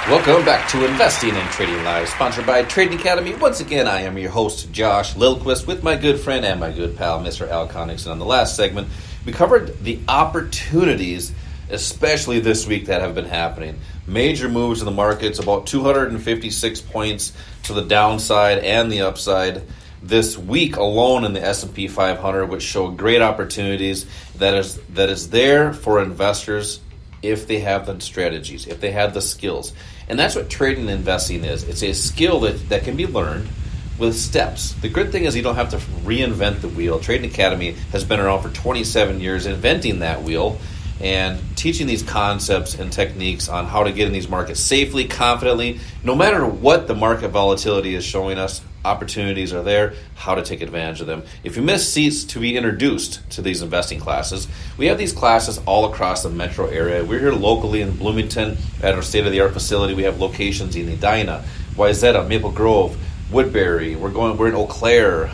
Welcome back to Investing and Trading Live, sponsored by Trading Academy. Once again, I am your host, Josh Lilquist, with my good friend and my good pal, Mr. Al Connickson. On the last segment, we covered the opportunities, especially this week, that have been happening. Major moves in the markets, about 256 points to the downside and the upside this week alone in the S&P 500, which show great opportunities that is there for investors if they have the strategies, if they have the skills. And that's what trading and investing is. It's a skill that can be learned with steps. The good thing is you don't have to reinvent the wheel. Trading Academy has been around for 27 years, inventing that wheel and teaching these concepts and techniques on how to get in these markets safely, confidently. No matter what the market volatility is showing us, opportunities are there, how to take advantage of them. If you miss seats to be introduced to these investing classes, we have these classes all across the metro area. We're here locally in Bloomington at our state-of-the-art facility. We have locations in Edina, Wayzata, Maple Grove, Woodbury. We're in Eau Claire,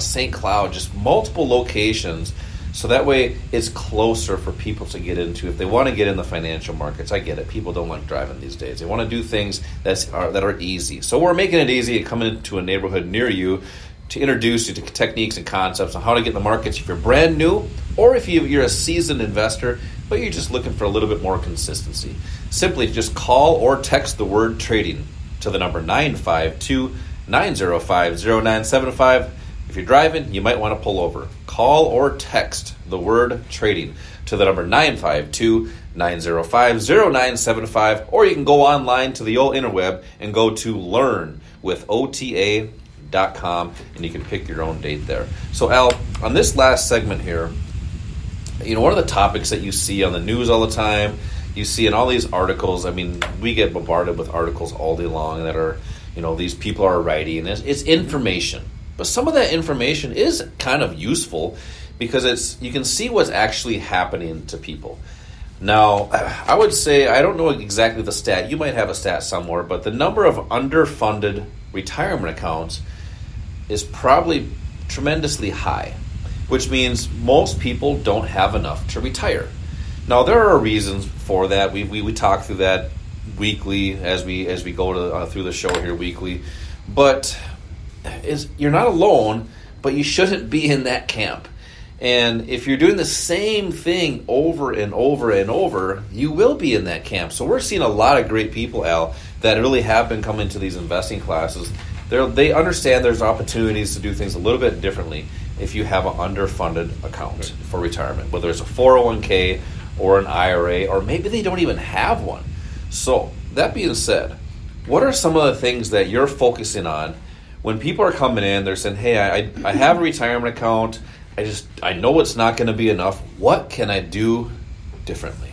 St. Cloud, just multiple locations. So that way it's closer for people to get into. If they want to get in the financial markets, I get it. People don't like driving these days. They want to do things that are easy. So we're making it easy to come into a neighborhood near you to introduce you to techniques and concepts on how to get in the markets if you're brand new or if you're a seasoned investor, but you're just looking for a little bit more consistency. Simply just call or text the word trading to the number 952-905-0975. If you're driving, you might want to pull over. Call or text the word trading to the number 952-905-0975, or you can go online to the old interweb and go to learnwithota.com, and you can pick your own date there. So, Al, on this last segment here, one of the topics that you see on the news all the time, you see in all these articles, I mean, we get bombarded with articles all day long that are, these people are writing, and it's information. But some of that information is kind of useful because you can see what's actually happening to people. Now, I would say, I don't know exactly the stat. You might have a stat somewhere, but the number of underfunded retirement accounts is probably tremendously high, which means most people don't have enough to retire. Now, there are reasons for that. We talk through that weekly as we go through the show here weekly, but you're not alone, but you shouldn't be in that camp. And if you're doing the same thing over and over and over, you will be in that camp. So we're seeing a lot of great people, Al, that really have been coming to these investing classes. They understand there's opportunities to do things a little bit differently if you have an underfunded account for retirement, whether it's a 401k or an IRA, or maybe they don't even have one. So that being said, what are some of the things that you're focusing on when people are coming in? They're saying, hey, I have a retirement account. I know it's not going to be enough. What can I do differently?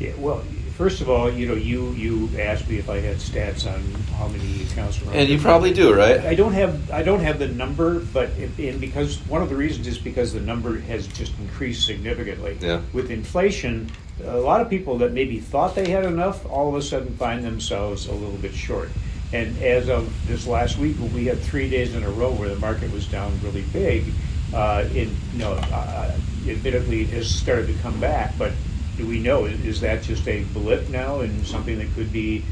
Yeah, well, first of all, you asked me if I had stats on how many accounts were. And you probably do, right? I don't have the number, but because one of the reasons is because the number has just increased significantly. Yeah. With inflation, a lot of people that maybe thought they had enough all of a sudden find themselves a little bit short. And as of this last week, we had 3 days in a row where the market was down really big. Admittedly, it has started to come back, but do we know, is that just a blip now and something that could be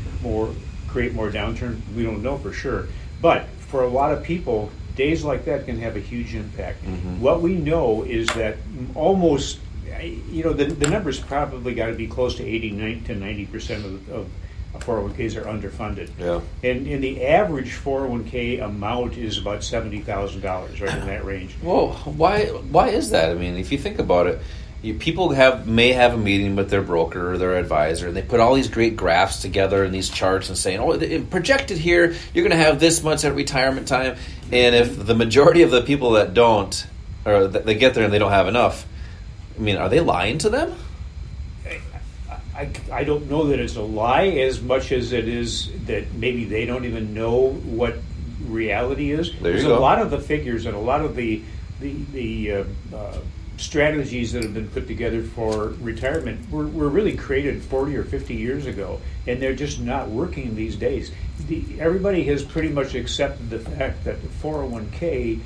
create more downturn? We don't know for sure. But for a lot of people, days like that can have a huge impact. Mm-hmm. What we know is that almost, the numbers probably got to be close to 89 to 90% of 401ks are underfunded. Yeah. And the average 401k amount is about $70,000, right in that range. Well, why is that? I mean, if you think about it, people may have a meeting with their broker or their advisor, and they put all these great graphs together and these charts and saying, projected here, you're going to have this much at retirement time. And if the majority of the people that don't, or they get there and they don't have enough, I mean, are they lying to them? I don't know that it's a lie as much as it is that maybe they don't even know what reality is. There's a lot of the figures and a lot of the strategies that have been put together for retirement were really created 40 or 50 years ago, and they're just not working these days. Everybody has pretty much accepted the fact that the 401k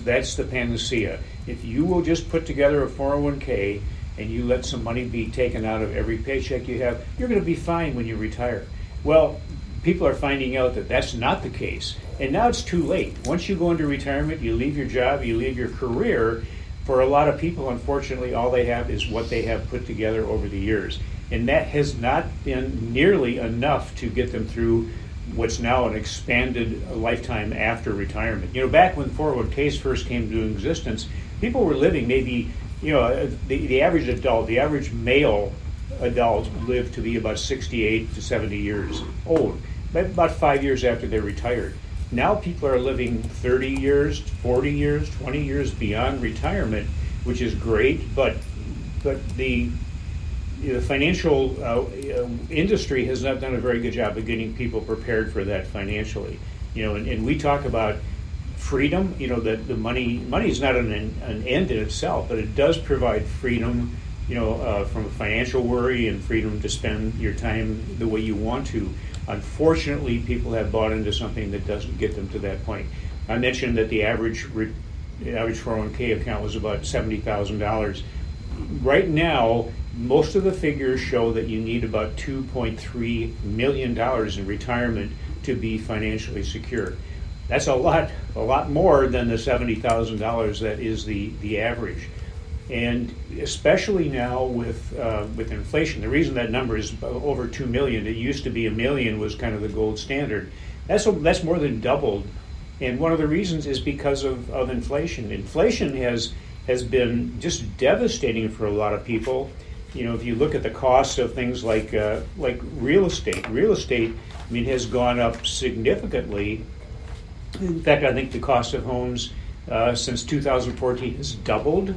that's the panacea. If you will just put together a 401k and you let some money be taken out of every paycheck you have, you're going to be fine when you retire. Well, people are finding out that that's not the case. And now it's too late. Once you go into retirement, you leave your job, you leave your career. For a lot of people, unfortunately, all they have is what they have put together over the years. And that has not been nearly enough to get them through what's now an expanded lifetime after retirement. Back when 401ks first came into existence, people were living maybe, the average adult, the average male adult lived to be about 68 to 70 years old, about 5 years after they're retired. Now people are living 30 years, 40 years, 20 years beyond retirement, which is great, but the financial industry has not done a very good job of getting people prepared for that financially. And we talk about freedom, that the money is not an end in itself, but it does provide freedom, from a financial worry and freedom to spend your time the way you want to. Unfortunately, people have bought into something that doesn't get them to that point. I mentioned that the average 401k account was about $70,000. Right now, most of the figures show that you need about $2.3 million in retirement to be financially secure. That's a lot more than the $70,000 that is the average. And especially now with inflation, the reason that number is over 2 million, it used to be $1 million was kind of the gold standard. That's more than doubled. And one of the reasons is because of inflation. Inflation has been just devastating for a lot of people. If you look at the cost of things like real estate, has gone up significantly. In fact, I think the cost of homes since 2014 has doubled,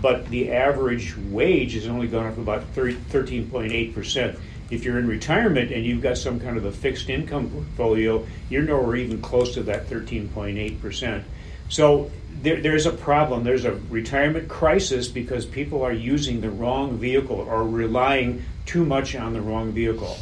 but the average wage has only gone up about 13.8%. If you're in retirement and you've got some kind of a fixed income portfolio, you're nowhere even close to that 13.8%. So there's a problem. There's a retirement crisis because people are using the wrong vehicle or relying too much on the wrong vehicle.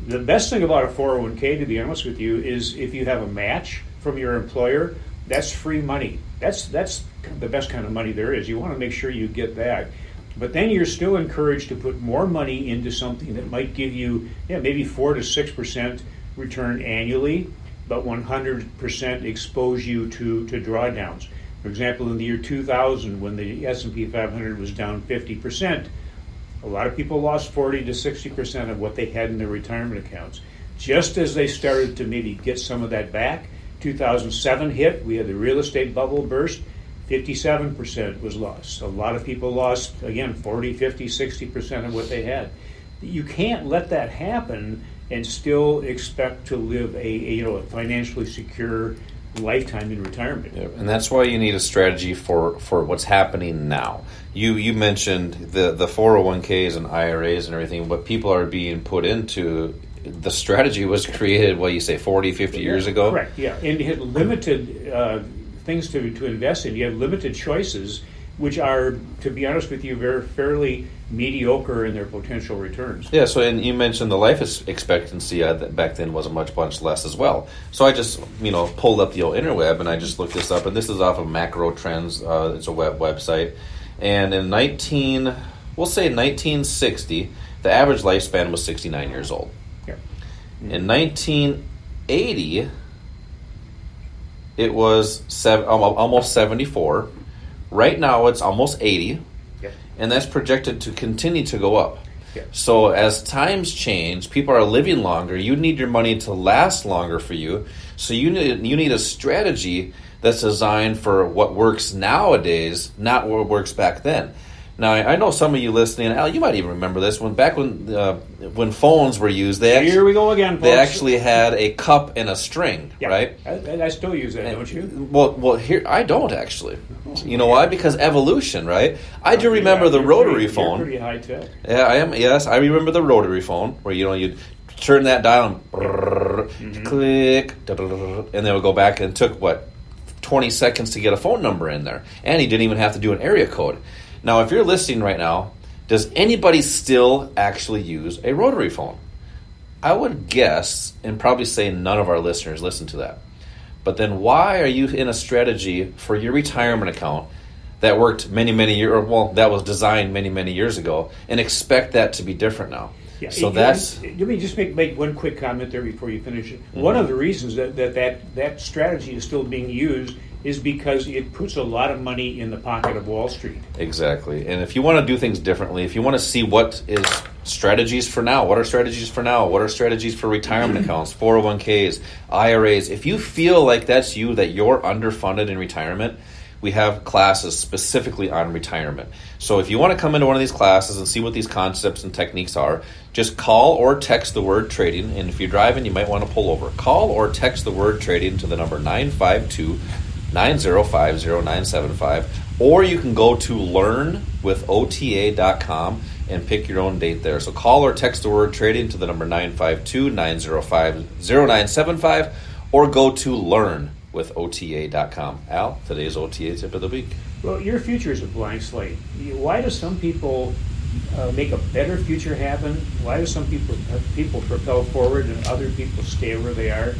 The best thing about a 401k, to be honest with you, is if you have a match from your employer, that's free money. That's the best kind of money there is. You want to make sure you get that. But then you're still encouraged to put more money into something that might give you maybe 4 to 6% return annually, but 100% expose you to drawdowns. For example, in the year 2000, when the S&P 500 was down 50%, a lot of people lost 40 to 60% of what they had in their retirement accounts. Just as they started to maybe get some of that back, 2007 hit, we had the real estate bubble burst, 57% was lost. A lot of people lost, again, 40, 50, 60% of what they had. You can't let that happen and still expect to live a financially secure lifetime in retirement. Yeah, and that's why you need a strategy for what's happening now. You mentioned the 401ks and IRAs and everything, what people are being put into. The strategy was created, 40, 50 years ago? Correct, yeah. And it had limited things to invest in. You have limited choices, which are, to be honest with you, fairly mediocre in their potential returns. Yeah, so and you mentioned the life expectancy back then was much less as well. So I just, pulled up the old interweb and I just looked this up, and this is off of Macro Trends. It's a website. And in 1960, the average lifespan was 69 years old. In 1980, it was almost 74. Right now, it's almost 80, and that's projected to continue to go up. So as times change, people are living longer. You need your money to last longer for you. So you need a strategy that's designed for what works nowadays, not what works back then. Now, I know some of you listening, Al, you might even remember this, when phones were used, here we go again, folks. They actually had a cup and a string, right? I still use that, don't you? Well, here I don't actually. You know why? Because evolution, right? I do remember the rotary phone. You're pretty high tech. Yeah, I am. Yes, I remember the rotary phone where you'd turn that dial and click, and then it would go back, and it took 20 seconds to get a phone number in there, and you didn't even have to do an area code. Now, if you're listening right now, does anybody still actually use a rotary phone? I would guess and probably say none of our listeners listen to that. But then why are you in a strategy for your retirement account that worked many years, that was designed many years ago, and expect that to be different now? Yeah, So that's... Let me just make one quick comment there before you finish it. One of the reasons that strategy is still being used is because it puts a lot of money in the pocket of Wall Street. Exactly. And if you want to do things differently, if you want to see what is strategies for now, what are strategies for now, what are strategies for retirement accounts, 401ks, IRAs, if you feel like that's you, that you're underfunded in retirement, we have classes specifically on retirement. So if you want to come into one of these classes and see what these concepts and techniques are, just call or text the word trading. And if you're driving, you might want to pull over. Call or text the word trading to the number 952-905-0975. Or you can go to learnwithota.com and pick your own date there. So call or text the word trading to the number 952-905-0975 or go to learnwithota.com. Al, today's OTA tip of the week. Well, your future is a blank slate. Why do some people make a better future happen? Why do some people propel forward and other people stay where they are?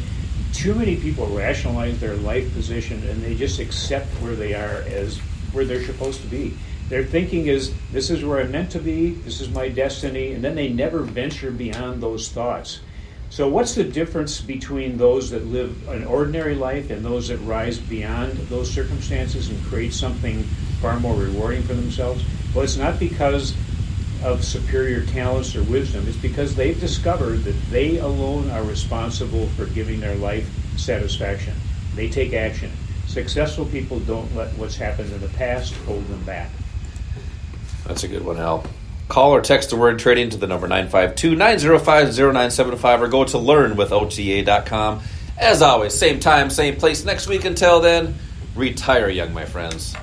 Too many people rationalize their life position and they just accept where they are as where they're supposed to be. Their thinking is, this is where I'm meant to be, this is my destiny, and then they never venture beyond those thoughts. So what's the difference between those that live an ordinary life and those that rise beyond those circumstances and create something far more rewarding for themselves? Well, it's not because of superior talents or wisdom. It's because they've discovered that they alone are responsible for giving their life satisfaction. They take action. Successful people don't let what's happened in the past hold them back. That's a good one, Al. Call or text the word trading to the number 952-905-0975 or go to learnwithota.com. As always, same time, same place next week. Until then, retire young, my friends.